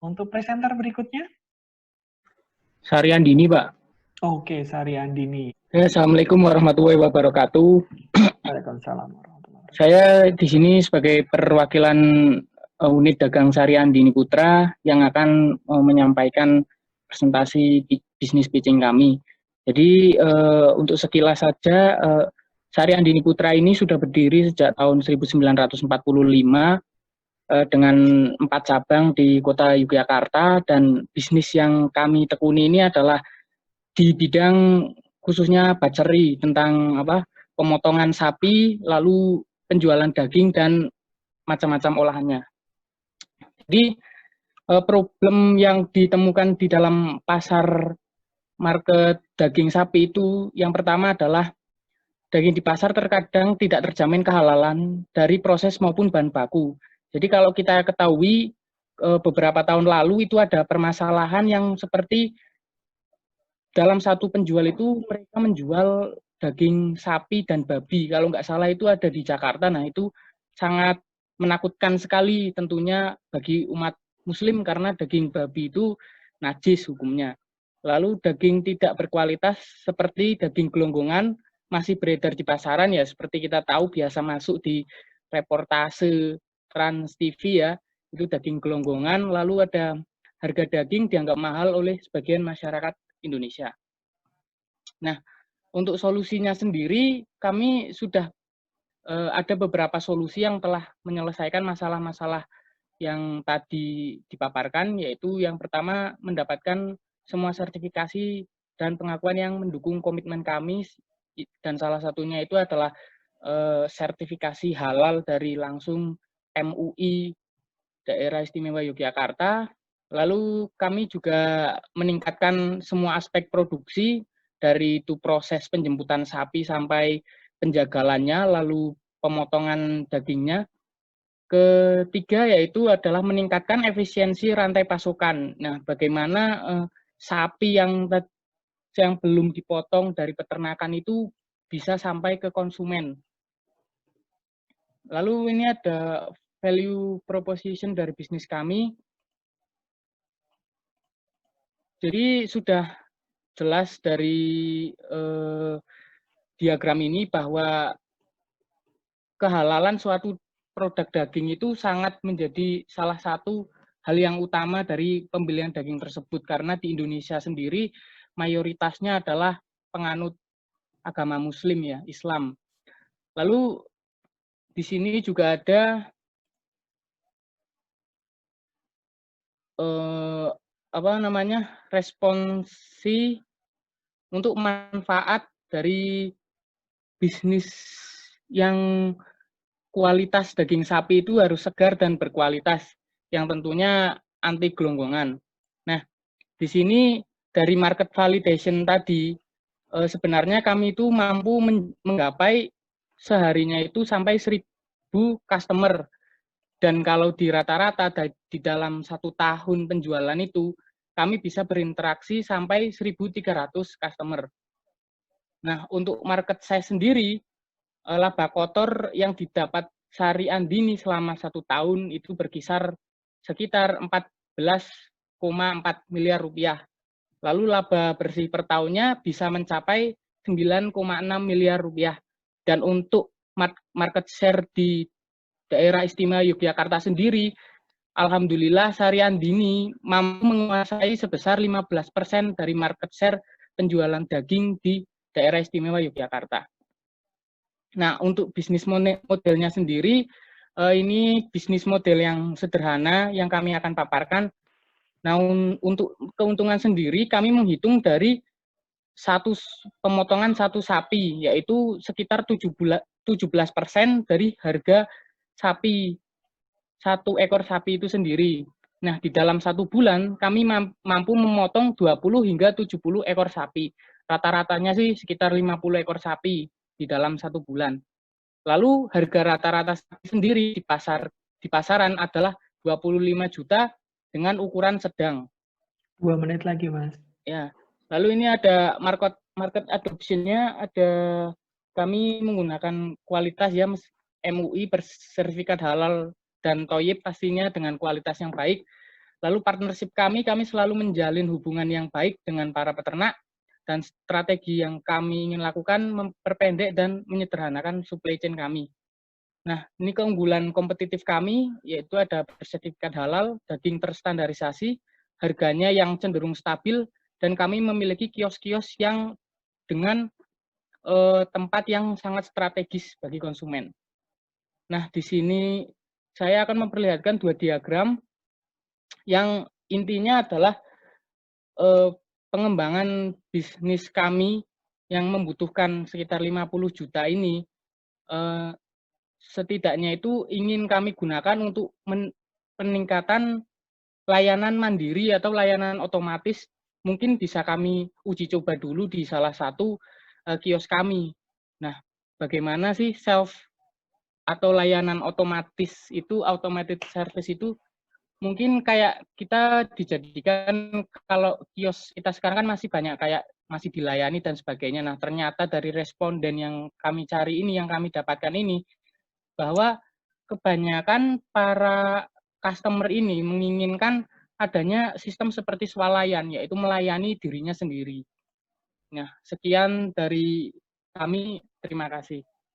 Untuk presenter berikutnya? Sari Andini, Pak. Oke, Sari Andini. Assalamualaikum warahmatullahi wabarakatuh. Waalaikumsalam warahmatullahi wabarakatuh. Saya di sini sebagai perwakilan unit dagang Sari Andini Putra yang akan menyampaikan presentasi bisnis pitching kami. Jadi untuk sekilas saja, Sari Andini Putra ini sudah berdiri sejak tahun 1945 dengan 4 cabang di kota Yogyakarta, dan bisnis yang kami tekuni ini adalah di bidang khususnya butchery, tentang pemotongan sapi, lalu penjualan daging dan macam-macam olahannya. Jadi problem yang ditemukan di dalam pasar market daging sapi itu, yang pertama adalah daging di pasar terkadang tidak terjamin kehalalan dari proses maupun bahan baku. Jadi kalau kita ketahui beberapa tahun lalu itu ada permasalahan yang seperti dalam satu penjual itu mereka menjual daging sapi dan babi. Kalau nggak salah itu ada di Jakarta. Nah, itu sangat menakutkan sekali tentunya bagi umat Muslim karena daging babi itu najis hukumnya. Lalu daging tidak berkualitas seperti daging gelonggongan masih beredar di pasaran, ya seperti kita tahu biasa masuk di reportase Trans TV ya, itu daging gelonggongan. Lalu ada harga daging dianggap mahal oleh sebagian masyarakat Indonesia. Nah, untuk solusinya sendiri kami sudah ada beberapa solusi yang telah menyelesaikan masalah-masalah yang tadi dipaparkan, yaitu yang pertama mendapatkan semua sertifikasi dan pengakuan yang mendukung komitmen kami, dan salah satunya itu adalah sertifikasi halal dari langsung MUI Daerah Istimewa Yogyakarta. Lalu kami juga meningkatkan semua aspek produksi, dari itu proses penjemputan sapi sampai penjagalannya, lalu pemotongan dagingnya. Ketiga yaitu adalah meningkatkan efisiensi rantai pasokan. Nah, bagaimana sapi yang belum dipotong dari peternakan itu bisa sampai ke konsumen. Lalu ini ada value proposition dari bisnis kami. Jadi sudah jelas dari diagram ini bahwa kehalalan suatu produk daging itu sangat menjadi salah satu hal yang utama dari pembelian daging tersebut, karena di Indonesia sendiri mayoritasnya adalah penganut agama Muslim ya, Islam. Lalu di sini juga ada responsi untuk manfaat dari bisnis yang kualitas daging sapi itu harus segar dan berkualitas, yang tentunya anti gelonggongan. Nah, di sini dari market validation tadi, sebenarnya kami itu mampu menggapai seharinya itu sampai 1.000 customer. Dan kalau di rata-rata di dalam 1 tahun penjualan itu, kami bisa berinteraksi sampai 1.300 customer. Nah, untuk market saya sendiri, laba kotor yang didapat Sari Andini selama 1 tahun itu berkisar sekitar 14,4 miliar rupiah. Lalu laba bersih per tahunnya bisa mencapai 9,6 miliar rupiah. Dan untuk market share di Daerah Istimewa Yogyakarta sendiri, alhamdulillah Sari Andini mampu menguasai sebesar 15% dari market share penjualan daging di Daerah Istimewa Yogyakarta. Nah, untuk bisnis modelnya sendiri, ini bisnis model yang sederhana yang kami akan paparkan. Nah, untuk keuntungan sendiri, kami menghitung dari pemotongan satu sapi, yaitu sekitar 17% dari harga sapi, 1 ekor sapi itu sendiri. Nah, di dalam 1 bulan, kami mampu memotong 20 hingga 70 ekor sapi. Rata-ratanya sih sekitar 50 ekor sapi di dalam 1 bulan. Lalu harga rata-rata sapi sendiri di pasaran adalah 25 juta dengan ukuran sedang. 2 menit lagi, Mas. Ya. Lalu ini ada market adoption-nya, ada kami menggunakan kualitas ya MUI bersertifikat halal dan Toyib pastinya dengan kualitas yang baik. Lalu partnership kami selalu menjalin hubungan yang baik dengan para peternak, dan strategi yang kami ingin lakukan memperpendek dan menyederhanakan supply chain kami. Nah, ini keunggulan kompetitif kami, yaitu ada bersertifikat halal, daging terstandarisasi, harganya yang cenderung stabil, dan kami memiliki kios-kios yang dengan tempat yang sangat strategis bagi konsumen. Nah, di sini saya akan memperlihatkan 2 diagram yang intinya adalah pengembangan bisnis kami yang membutuhkan sekitar 50 juta ini, setidaknya itu ingin kami gunakan untuk peningkatan layanan mandiri atau layanan otomatis. Mungkin bisa kami uji coba dulu di salah satu kios kami. Nah, bagaimana sih self atau layanan otomatis itu, automated service itu, mungkin kayak kita dijadikan, kalau kios kita sekarang kan masih banyak kayak masih dilayani dan sebagainya. Nah, ternyata dari responden yang kami cari ini, yang kami dapatkan ini, bahwa kebanyakan para customer ini menginginkan adanya sistem seperti swalayan, yaitu melayani dirinya sendiri. Nah, sekian dari kami, terima kasih.